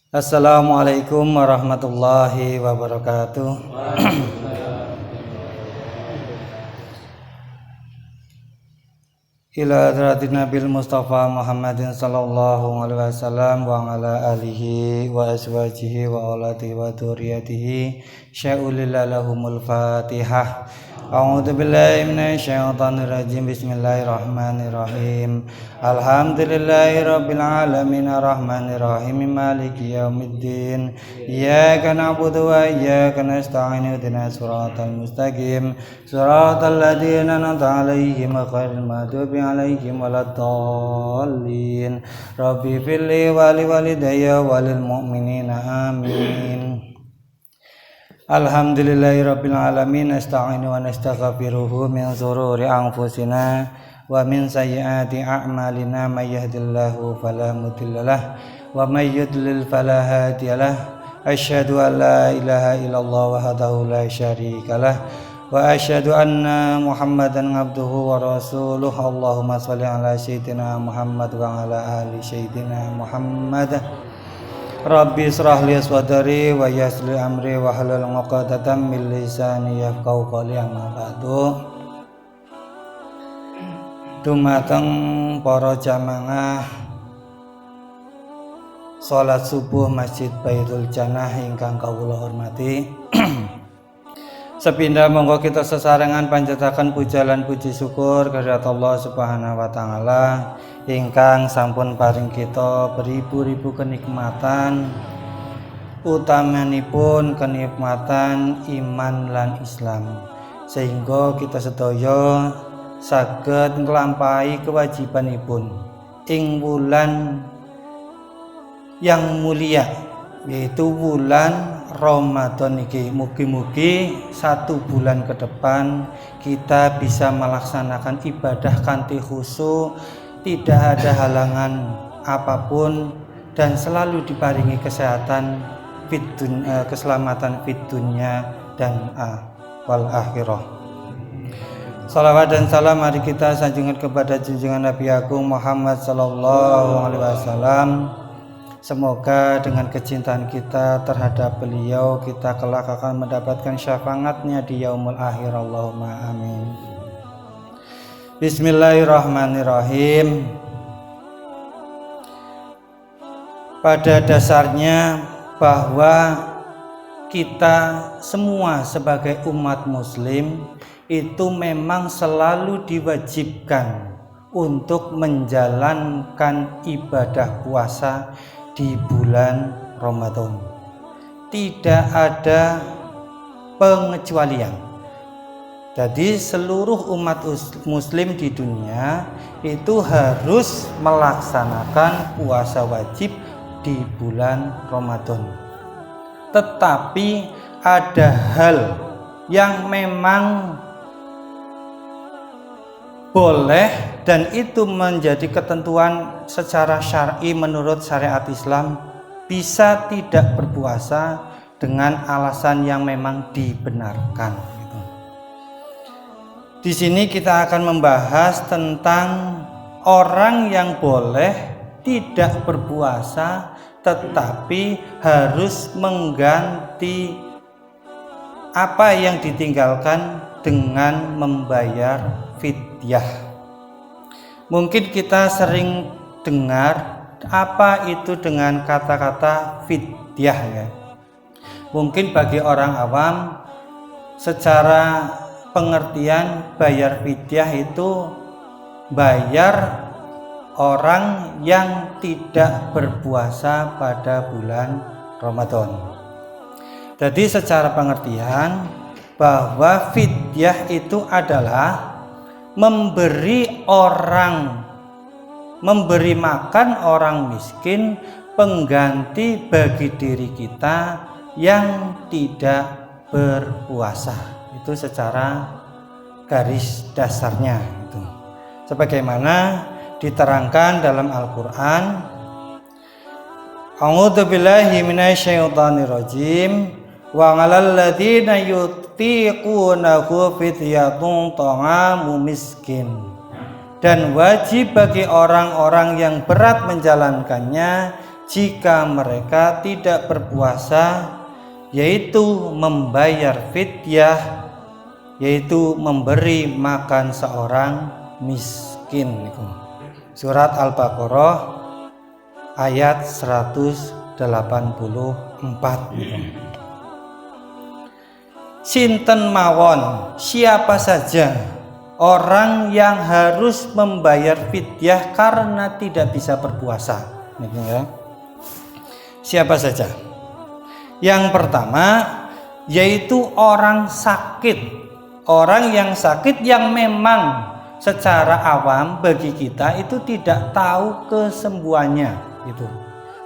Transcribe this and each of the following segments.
Assalamualaikum warahmatullahi wabarakatuh. Ila hadratin Nabil Mustafa Muhammadin sallallahu alaihi wasallam wa ala alihi wa azwajihi wa auladihi wa dzurriyyatihi sya'ulillahumul Fatihah. A'udzu billahi minasyaitonir rajim. Bismillahirrahmanirrahim. Alhamdulillahirabbil alamin arrahmanir rahim maliki yaumiddin. Iyyaka na'budu wa iyyaka nasta'in ihdinas siratal mustaqim. Siratal ladzina an'amta 'alaihim ghairil maghdubi 'alaihim waladdallin. Rabbi firli wa liwalidayya wa lil mu'minina amin. Alhamdulillahirabbil alamin nasta'inu wa nastaghfiruhu min shururi anfusina wa min sayyiati a'malina may yahdihillahu fala mudhillalah wa may yudlil fala hadiyalah. Asyhadu an la ilaha illallah wahdahu la syarikalah wa asyhadu anna Muhammadan abduhu wa rasuluh. Allahumma shalli ala sayyidina Muhammad wa ala ali sayyidina Muhammad. Rabbi israh li sadri wa yassir li amri wa hlul 'uqdatam min lisani yafqahu qawli. Amma ba'du. Dumateng para jamaah salat subuh Masjid Baitul Jannah ingkang kawula hormati. Sepindah monggo kita sesarengan panjataken puja lan puji syukur kehadirat Allah Subhanahu wa taala ingkang sampun paring kita beribu-ribu kenikmatan, utamanipun kenikmatan iman lan Islam, sehingga kita sedaya saged nglampahi kewajibanipun ing wulan yang mulia, yaitu bulan Ramadan iki. Mugi-mugi 1 bulan ke depan kita bisa melaksanakan ibadah kanthi khusyuk, tidak ada halangan apapun, dan selalu diparingi kesehatan keselamatan fid dunya dan wal akhirah. Salawat dan salam mari kita sanjungan kepada junjungan Nabi Agung Muhammad sallallahu alaihi wasallam. Semoga dengan kecintaan kita terhadap beliau, kita kelak akan mendapatkan syafaatnya di yaumul akhir. Allahumma amin. Bismillahirrahmanirrahim. Pada dasarnya bahwa kita semua sebagai umat muslim itu memang selalu diwajibkan untuk menjalankan ibadah puasa di bulan Ramadan. Tidak ada pengecualian. Jadi seluruh umat muslim di dunia itu harus melaksanakan puasa wajib di bulan Ramadan. Tetapi ada hal yang memang boleh dan itu menjadi ketentuan secara syar'i menurut syariat Islam, bisa tidak berpuasa dengan alasan yang memang dibenarkan. Di sini kita akan membahas tentang orang yang boleh tidak berpuasa tetapi harus mengganti apa yang ditinggalkan dengan membayar fidyah. Mungkin kita sering dengar apa itu dengan kata-kata fidyah ya. Mungkin bagi orang awam secara pengertian bayar fidyah itu bayar orang yang tidak berpuasa pada bulan Ramadan. Jadi secara pengertian bahwa fidyah itu adalah memberi makan orang miskin, pengganti bagi diri kita yang tidak berpuasa. Itu secara garis dasarnya itu. Sebagaimana diterangkan dalam Al-Qur'an, A'udzu billahi minasyaitonir rajim. Wa 'alal ladzina yutiqunahu fidyatun ta'amu miskin. Dan wajib bagi orang-orang yang berat menjalankannya jika mereka tidak berpuasa, yaitu membayar fidyah, yaitu memberi makan seorang miskin. Surat Al-Baqarah ayat 184. Sinten mawon, siapa saja orang yang harus membayar fidyah karena tidak bisa berpuasa. Siapa saja? Yang pertama yaitu orang sakit. Orang yang sakit yang memang secara awam bagi kita itu tidak tahu kesembuhannya gitu.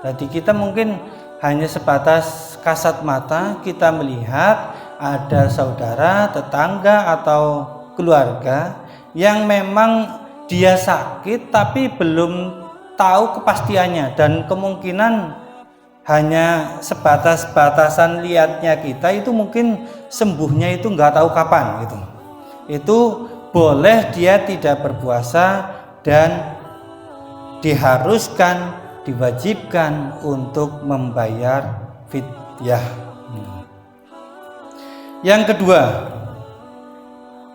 Jadi kita mungkin hanya sebatas kasat mata kita melihat ada saudara, tetangga atau keluarga yang memang dia sakit tapi belum tahu kepastiannya, dan kemungkinan hanya sebatas batasan lihatnya kita itu mungkin sembuhnya itu nggak tahu kapan gitu. Itu boleh dia tidak berpuasa dan diharuskan, diwajibkan untuk membayar fidyah. Yang kedua,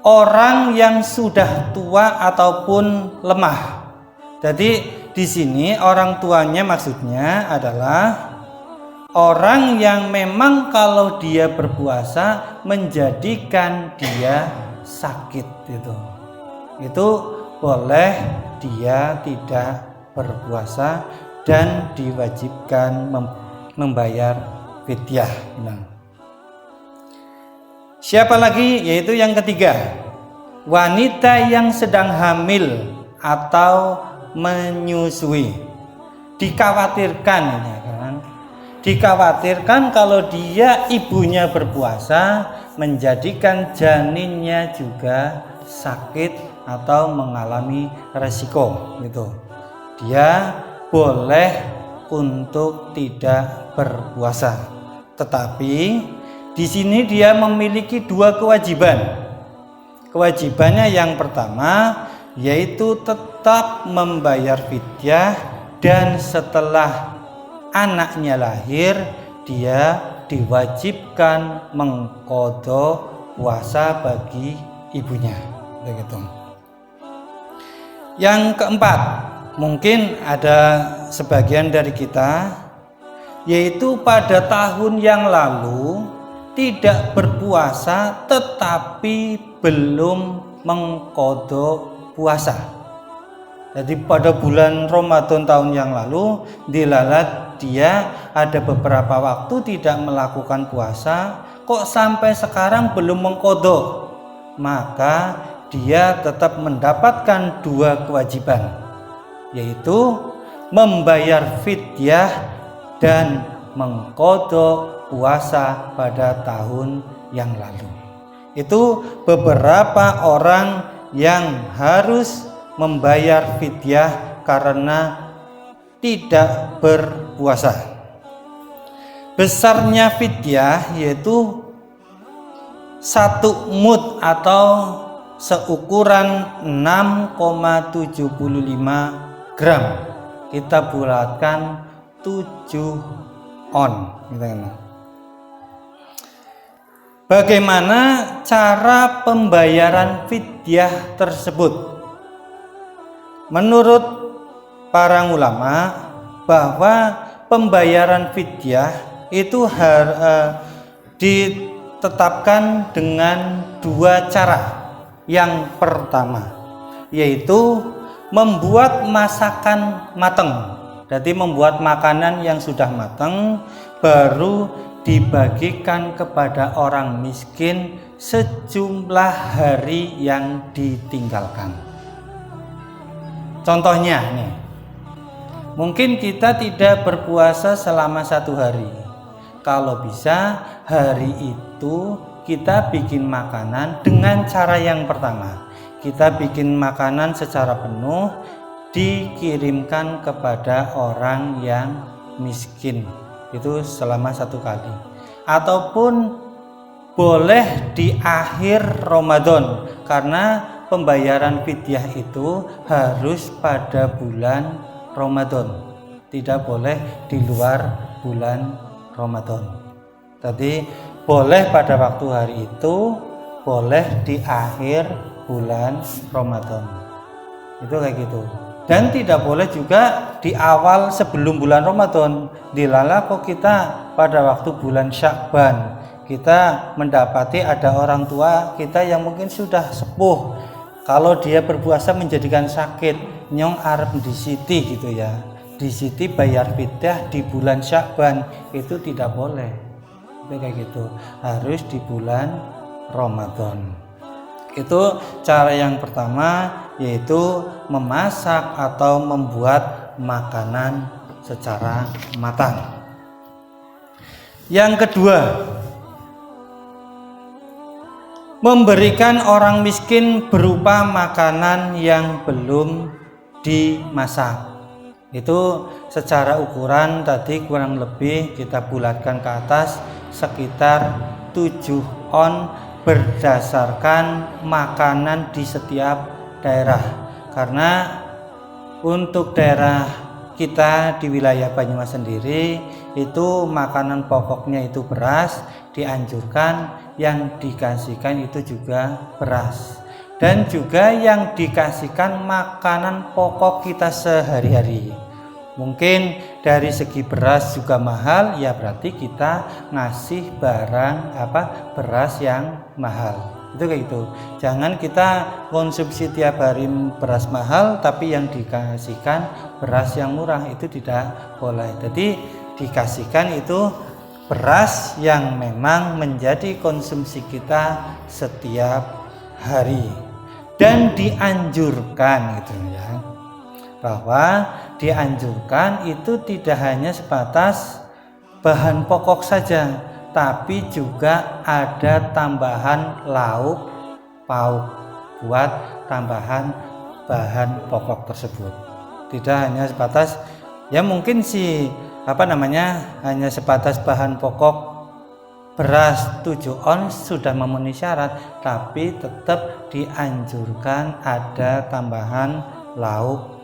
orang yang sudah tua ataupun lemah. Jadi di sini orang tuanya maksudnya adalah orang yang memang kalau dia berpuasa menjadikan dia sakit gitu. Itu boleh dia tidak berpuasa dan diwajibkan membayar fidyah. Siapa lagi? Yaitu yang ketiga, wanita yang sedang hamil atau menyusui. Dikhawatirkan ya kan? Dikhawatirkan kalau dia ibunya berpuasa menjadikan janinnya juga sakit atau mengalami resiko gitu. Dia boleh untuk tidak berpuasa. Tetapi di sini dia memiliki dua kewajiban. Kewajibannya yang pertama yaitu tetap membayar fidyah, dan setelah anaknya lahir dia diwajibkan mengqadha puasa bagi ibunya. Begitu. Yang keempat, mungkin ada sebagian dari kita yaitu pada tahun yang lalu tidak berpuasa tetapi belum mengqadha puasa. Jadi pada bulan Ramadan tahun yang lalu dilalat dia ada beberapa waktu tidak melakukan puasa, kok sampai sekarang belum mengqadha. Maka dia tetap mendapatkan dua kewajiban, yaitu membayar fidyah dan mengqadha puasa pada tahun yang lalu. Itu beberapa orang yang harus membayar fidyah karena tidak berpuasa. Besarnya fidyah yaitu 1 mud atau seukuran 6,75 gram. Kita bulatkan 7 on. Bagaimana cara pembayaran fidyah tersebut? Menurut para ulama bahwa pembayaran fidyah itu ditetapkan dengan dua cara. Yang pertama yaitu membuat masakan matang. Jadi membuat makanan yang sudah matang baru dibagikan kepada orang miskin sejumlah hari yang ditinggalkan. Contohnya nih, mungkin kita tidak berpuasa selama 1 hari. Kalau bisa hari itu kita bikin makanan dengan cara yang pertama. Kita bikin makanan secara penuh, dikirimkan kepada orang yang miskin. Itu selama 1 kali. Ataupun boleh di akhir Ramadan, karena pembayaran fidyah itu harus pada bulan Ramadan. tidak boleh di luar bulan Ramadan. Tadi boleh pada waktu hari itu, boleh di akhir bulan Ramadan. Itu kayak gitu. Dan tidak boleh juga di awal sebelum bulan Ramadan. Dilala kok kita pada waktu bulan Sya'ban kita mendapati ada orang tua kita yang mungkin sudah sepuh. Kalau dia berpuasa menjadikan sakit, nyong arep di siti gitu ya. Di siti bayar fidyah di bulan Sya'ban, itu tidak boleh. Itu kayak gitu. Harus di bulan Ramadan. Itu cara yang pertama, yaitu memasak atau membuat makanan secara matang. Yang kedua, memberikan orang miskin berupa makanan yang belum dimasak. Itu secara ukuran tadi kurang lebih kita bulatkan ke atas sekitar 7 on berdasarkan makanan di setiap daerah. Karena untuk daerah kita di wilayah Banyumas sendiri itu makanan pokoknya itu beras, dianjurkan yang dikasihkan itu juga beras, dan juga yang dikasihkan makanan pokok kita sehari-hari. Mungkin dari segi beras juga mahal, ya berarti kita ngasih barang beras yang mahal. Itu kayak gitu. Jangan kita konsumsi tiap hari beras mahal tapi yang dikasihkan beras yang murah, itu tidak boleh. Jadi dikasihkan itu beras yang memang menjadi konsumsi kita setiap hari. Dan dianjurkan gitu ya, bahwa dianjurkan itu tidak hanya sebatas bahan pokok saja, tapi juga ada tambahan lauk pauk buat tambahan bahan pokok tersebut. Tidak hanya sebatas ya mungkin hanya sebatas bahan pokok beras 7 ons sudah memenuhi syarat, tapi tetap dianjurkan ada tambahan lauk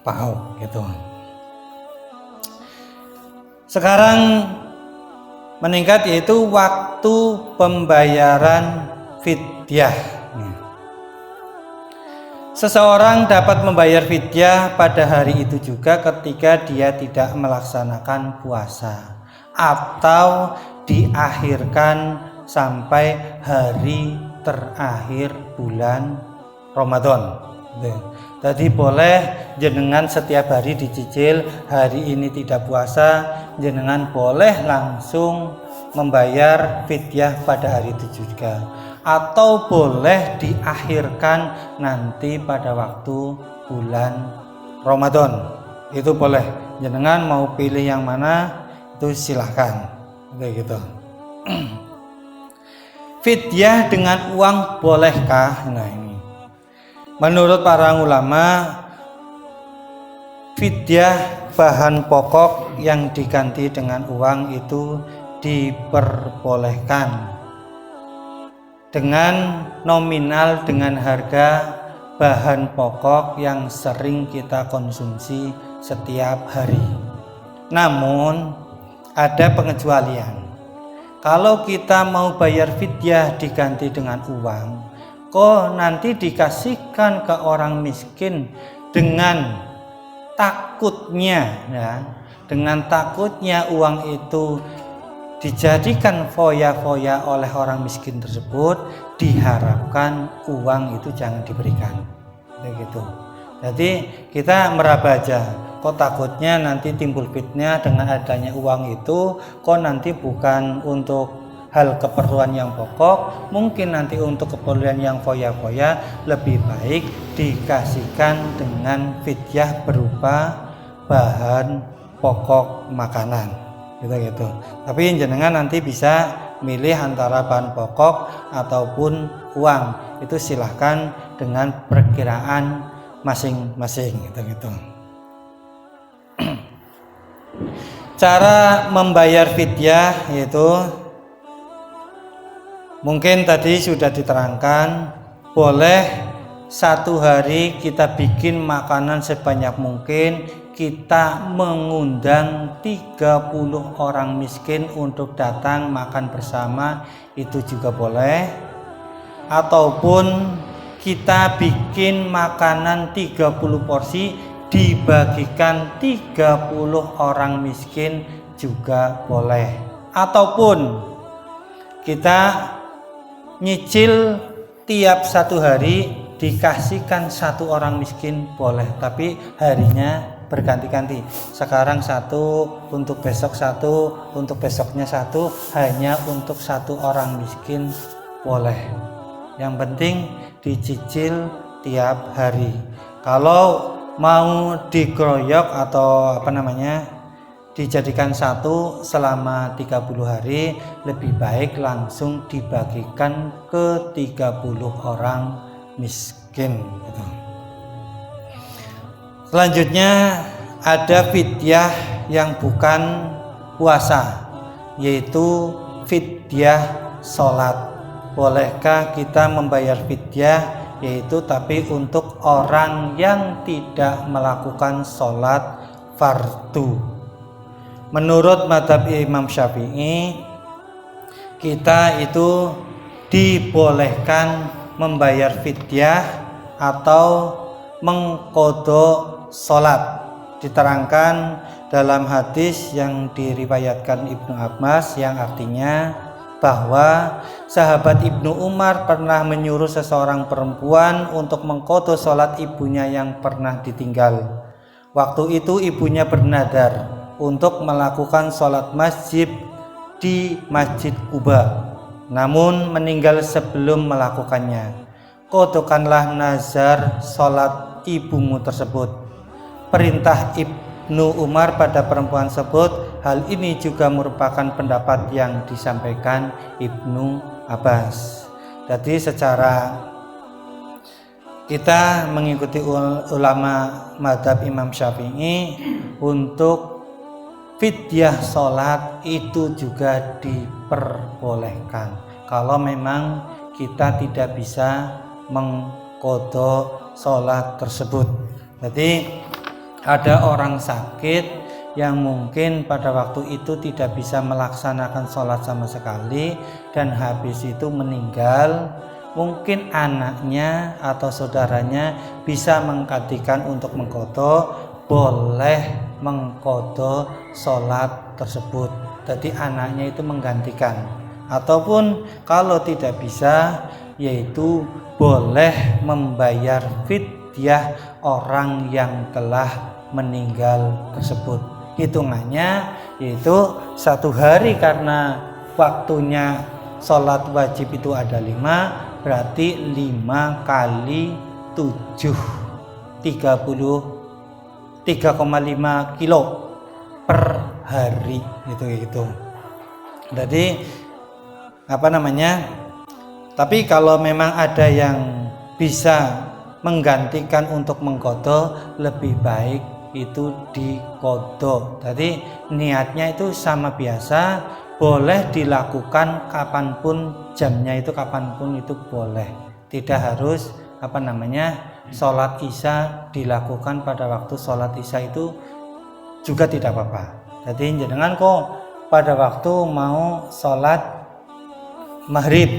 pauk gitu. Sekarang meningkat yaitu waktu pembayaran fidyah. Seseorang dapat membayar fidyah pada hari itu juga ketika dia tidak melaksanakan puasa atau diakhirkan sampai hari terakhir bulan Ramadan. Jadi boleh jenengan setiap hari dicicil, hari ini tidak puasa, jenengan boleh langsung membayar fidyah pada hari itu juga, atau boleh diakhirkan nanti pada waktu bulan Ramadan. Itu boleh, jenengan mau pilih yang mana itu silahkan. Kayak gitu. Fidyah dengan uang bolehkah? Nah ini menurut para ulama, fidyah bahan pokok yang diganti dengan uang itu diperbolehkan dengan nominal dengan harga bahan pokok yang sering kita konsumsi setiap hari. Namun ada pengecualian. Kalau kita mau bayar fidyah diganti dengan uang, kok nanti dikasihkan ke orang miskin dengan takutnya uang itu dijadikan foya-foya oleh orang miskin tersebut, diharapkan uang itu jangan diberikan. Begitu. Jadi kita meraba aja. Kok takutnya nanti timbul fitnah dengan adanya uang itu, kok nanti bukan untuk hal keperluan yang pokok, mungkin nanti untuk keperluan yang foya-foya, lebih baik dikasihkan dengan fidyah berupa bahan pokok makanan gitu. Tapi jenengan nanti bisa milih antara bahan pokok ataupun uang, itu silahkan dengan perkiraan masing-masing gitu. Cara membayar fidyah yaitu mungkin tadi sudah diterangkan, boleh satu hari kita bikin makanan sebanyak mungkin, kita mengundang 30 orang miskin untuk datang makan bersama, itu juga boleh. Ataupun kita bikin makanan 30 porsi dibagikan 30 orang miskin juga boleh. Ataupun kita nyicil tiap 1 hari dikasihkan 1 orang miskin boleh, tapi harinya berganti-ganti. Sekarang 1, untuk besok 1, untuk besoknya 1, hanya untuk 1 orang miskin boleh. Yang penting dicicil tiap hari. Kalau mau dikeroyok atau dijadikan 1 selama 30 hari, lebih baik langsung dibagikan ke 30 orang miskin. Selanjutnya ada fidyah yang bukan puasa, yaitu fidyah sholat. Bolehkah kita membayar fidyah, yaitu tapi untuk orang yang tidak melakukan sholat fardu. Menurut mazhab Imam Syafi'i, kita itu dibolehkan membayar fidyah atau mengqadha sholat. Diterangkan dalam hadis yang diriwayatkan Ibnu Abbas yang artinya bahwa sahabat Ibnu Umar pernah menyuruh seseorang perempuan untuk mengqadha sholat ibunya yang pernah ditinggal. Waktu itu ibunya bernadar untuk melakukan sholat masjid di Masjid Quba, namun meninggal sebelum melakukannya. Qadhakanlah nazar sholat ibumu tersebut. Perintah Ibnu Umar pada perempuan tersebut. Hal ini juga merupakan pendapat yang disampaikan Ibnu Abbas. Jadi secara kita mengikuti ulama mazhab Imam Syafi'i, untuk fidyah sholat itu juga diperbolehkan kalau memang kita tidak bisa mengqadha sholat tersebut. Jadi ada orang sakit yang mungkin pada waktu itu tidak bisa melaksanakan sholat sama sekali dan habis itu meninggal. Mungkin anaknya atau saudaranya bisa menggantikan untuk mengqadha, boleh mengqadha sholat tersebut. Jadi anaknya itu menggantikan. Ataupun kalau tidak bisa, yaitu boleh membayar fidyah orang yang telah meninggal tersebut. Hitungannya yaitu 1 hari, karena waktunya sholat wajib itu ada 5, berarti 5 kali 7 3,5 kilo per hari gitu. Jadi tapi kalau memang ada yang bisa menggantikan untuk mengqadha, lebih baik itu diqadha. Jadi niatnya itu sama biasa, boleh dilakukan kapanpun, jamnya itu kapanpun itu boleh. Tidak harus sholat isya dilakukan pada waktu sholat isya, itu juga tidak apa-apa. Jadi jangan kok pada waktu mau sholat maghrib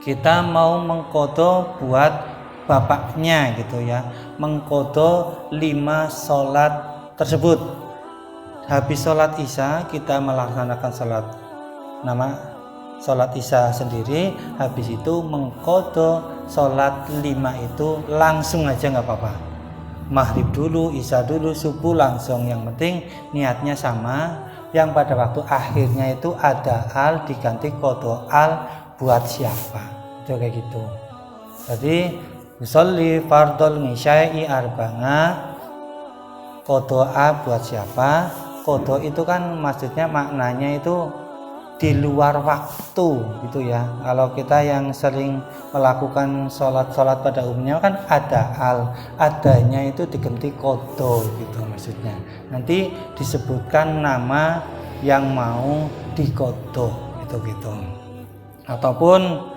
kita mau mengqadha buat bapaknya gitu ya, mengqadha 5 sholat tersebut. Habis sholat isya kita melaksanakan sholat isya sendiri, habis itu mengqadha sholat 5 itu langsung aja nggak apa-apa. Maghrib dulu, isya dulu, subuh langsung, yang penting niatnya sama. Yang pada waktu akhirnya itu ada al diganti qadha al buat siapa, itu kayak gitu. Jadi usolli fardhol ngisya'i arba'a, qadha buat siapa. Qadha itu kan maksudnya maknanya itu di luar waktu gitu ya. Kalau kita yang sering melakukan sholat pada umumnya kan ada adanya itu diganti qadha gitu maksudnya. Nanti disebutkan nama yang mau diqadha gitu. Ataupun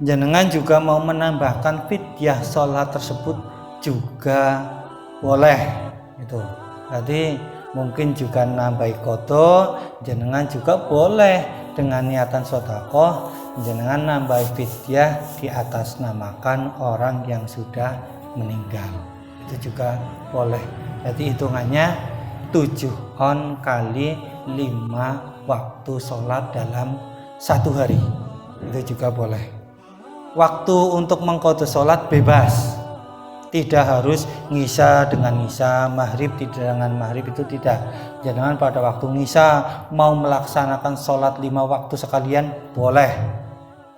jenengan juga mau menambahkan fidyah sholat tersebut juga boleh itu. Jadi mungkin juga nambahi kodo, jenengan juga boleh dengan niatan sedekah, jenengan nambahi fidyah di atas namakan orang yang sudah meninggal. Itu juga boleh. Jadi hitungannya 7 on kali 5 waktu sholat dalam satu hari. Itu juga boleh. Waktu untuk mengqadha sholat bebas. Tidak harus ngisa dengan ngisa, maghrib tidak dengan maghrib, itu tidak. Jangan pada waktu ngisa mau melaksanakan sholat 5 waktu sekalian boleh.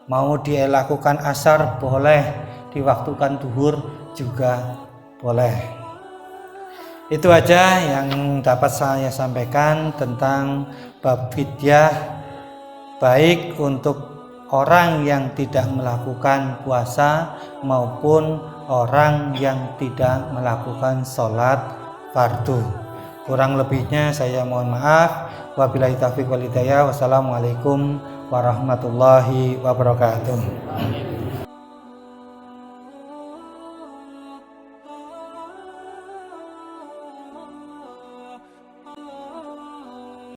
Mau dilakukan asar boleh, diwaktukan duhur juga boleh. Itu aja yang dapat saya sampaikan tentang bab fidyah, baik untuk orang yang tidak melakukan puasa maupun orang yang tidak melakukan sholat fardu. Kurang lebihnya saya mohon maaf. Wabillahi taufiq wal hidayah. Wassalamualaikum warahmatullahi wabarakatuh.